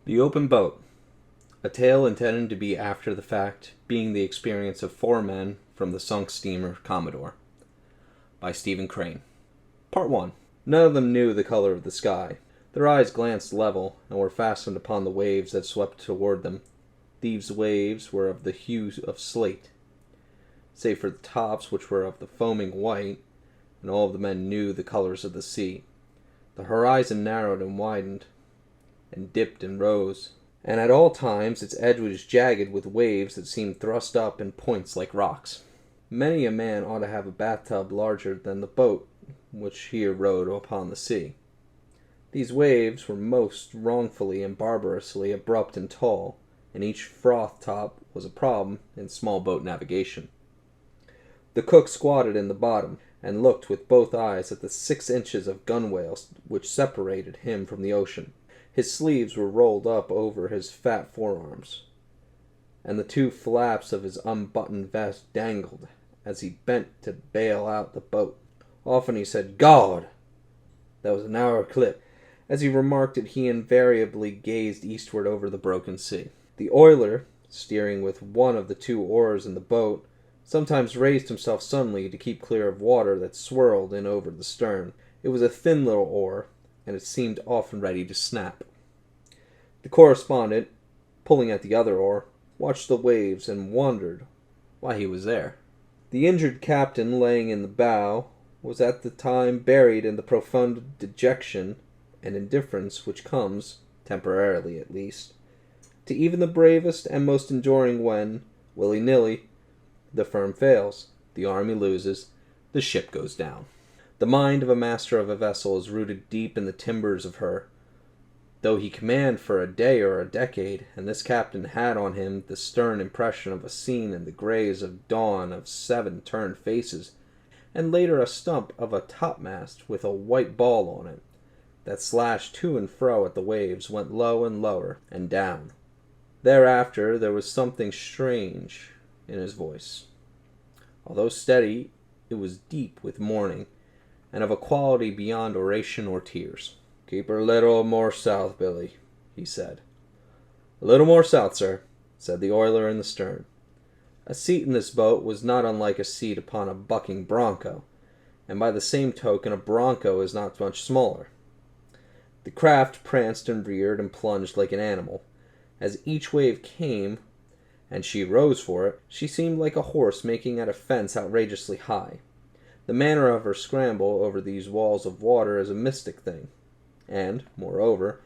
The Open Boat, a tale intended to be after the fact, being the experience of four men from the sunk steamer Commodore, by Stephen Crane. Part 1. None of them knew the color of the sky. Their eyes glanced level, and were fastened upon the waves that swept toward them. These waves were of the hue of slate, save for the tops, which were of the foaming white, and all of the men knew the colors of the sea. The horizon narrowed and widened, and dipped and rose, and at all times its edge was jagged with waves that seemed thrust up in points like rocks. Many a man ought to have a bathtub larger than the boat which here rode upon the sea. These waves were most wrongfully and barbarously abrupt and tall, and each froth top was a problem in small boat navigation. The cook squatted in the bottom, and looked with both eyes at the 6 inches of gunwale which separated him from the ocean. His sleeves were rolled up over his fat forearms, and the 2 flaps of his unbuttoned vest dangled as he bent to bail out the boat. Often he said, "God! That was an hour clip." As he remarked it, he invariably gazed eastward over the broken sea. The oiler, steering with one of the 2 oars in the boat, sometimes raised himself suddenly to keep clear of water that swirled in over the stern. It was a thin little oar, and it seemed often ready to snap. The correspondent, pulling at the other oar, watched the waves and wondered why he was there. The injured captain, laying in the bow, was at the time buried in the profound dejection and indifference which comes, temporarily at least, to even the bravest and most enduring when, willy-nilly, the firm fails, the army loses, the ship goes down. The mind of a master of a vessel is rooted deep in the timbers of her, though he command for a day or a decade, and this captain had on him the stern impression of a scene in the greys of dawn of 7 turned faces, and later a stump of a topmast with a white ball on it, that slashed to and fro at the waves, went low and lower, and down. Thereafter there was something strange in his voice. Although steady, it was deep with mourning, and of a quality beyond oration or tears. "Keep her a little more south, Billy," he said. "A little more south, sir," said the oiler in the stern. A seat in this boat was not unlike a seat upon a bucking bronco, and by the same token a bronco is not much smaller. The craft pranced and reared and plunged like an animal. As each wave came, and she rose for it, she seemed like a horse making at a fence outrageously high. The manner of her scramble over these walls of water is a mystic thing, and, moreover,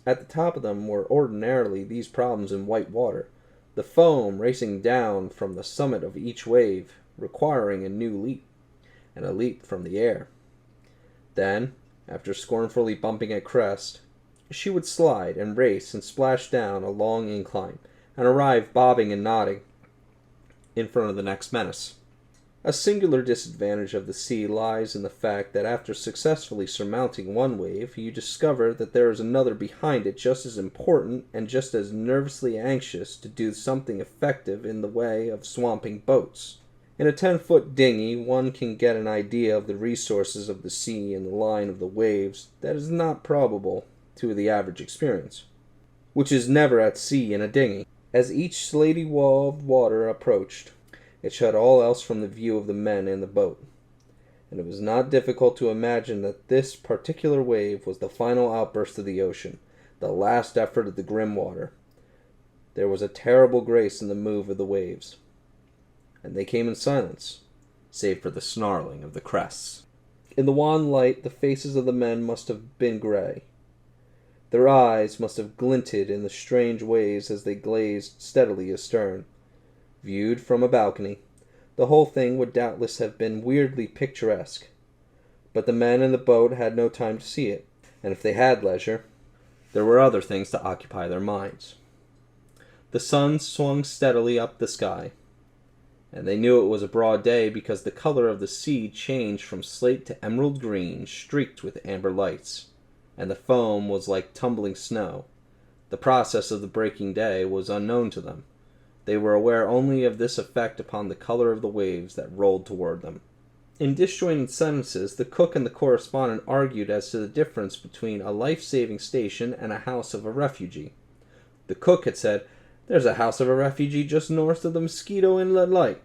at the top of them were ordinarily these problems in white water, the foam racing down from the summit of each wave, requiring a new leap, and a leap from the air. Then, after scornfully bumping at crest, she would slide and race and splash down a long incline, and arrive bobbing and nodding in front of the next menace. A singular disadvantage of the sea lies in the fact that after successfully surmounting one wave, you discover that there is another behind it just as important and just as nervously anxious to do something effective in the way of swamping boats. In a 10-foot dinghy, one can get an idea of the resources of the sea and the line of the waves that is not probable to the average experience, which is never at sea in a dinghy. As each slaty wall of water approached, it shut all else from the view of the men in the boat, and it was not difficult to imagine that this particular wave was the final outburst of the ocean, the last effort of the grim water. There was a terrible grace in the move of the waves, and they came in silence, save for the snarling of the crests. In the wan light, the faces of the men must have been gray. Their eyes must have glinted in the strange waves as they gazed steadily astern. Viewed from a balcony, the whole thing would doubtless have been weirdly picturesque. But the men in the boat had no time to see it, and if they had leisure, there were other things to occupy their minds. The sun swung steadily up the sky, and they knew it was a broad day because the color of the sea changed from slate to emerald green, streaked with amber lights, and the foam was like tumbling snow. The process of the breaking day was unknown to them. They were aware only of this effect upon the color of the waves that rolled toward them. In disjointed sentences, the cook and the correspondent argued as to the difference between a life-saving station and a house of a refugee. The cook had said, "There's a house of a refugee just north of the Mosquito Inlet Light,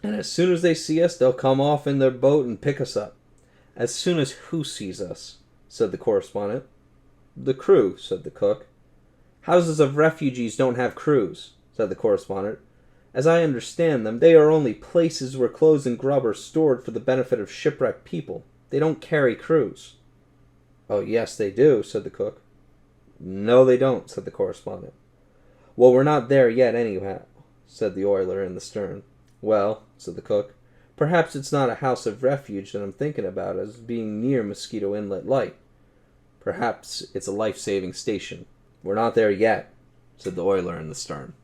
and as soon as they see us, they'll come off in their boat and pick us up." "As soon as who sees us?" said the correspondent. "The crew," said the cook. "Houses of refugees don't have crews," said the correspondent. "As I understand them, they are only places where clothes and grub are stored for the benefit of shipwrecked people. They don't carry crews." "Oh, yes, they do," said the cook. "No, they don't," said the correspondent. "Well, we're not there yet anyhow," said the oiler in the stern. "Well," said the cook, "perhaps it's not a house of refuge that I'm thinking about as being near Mosquito Inlet Light. Perhaps it's a life-saving station." "We're not there yet," said the oiler in the stern.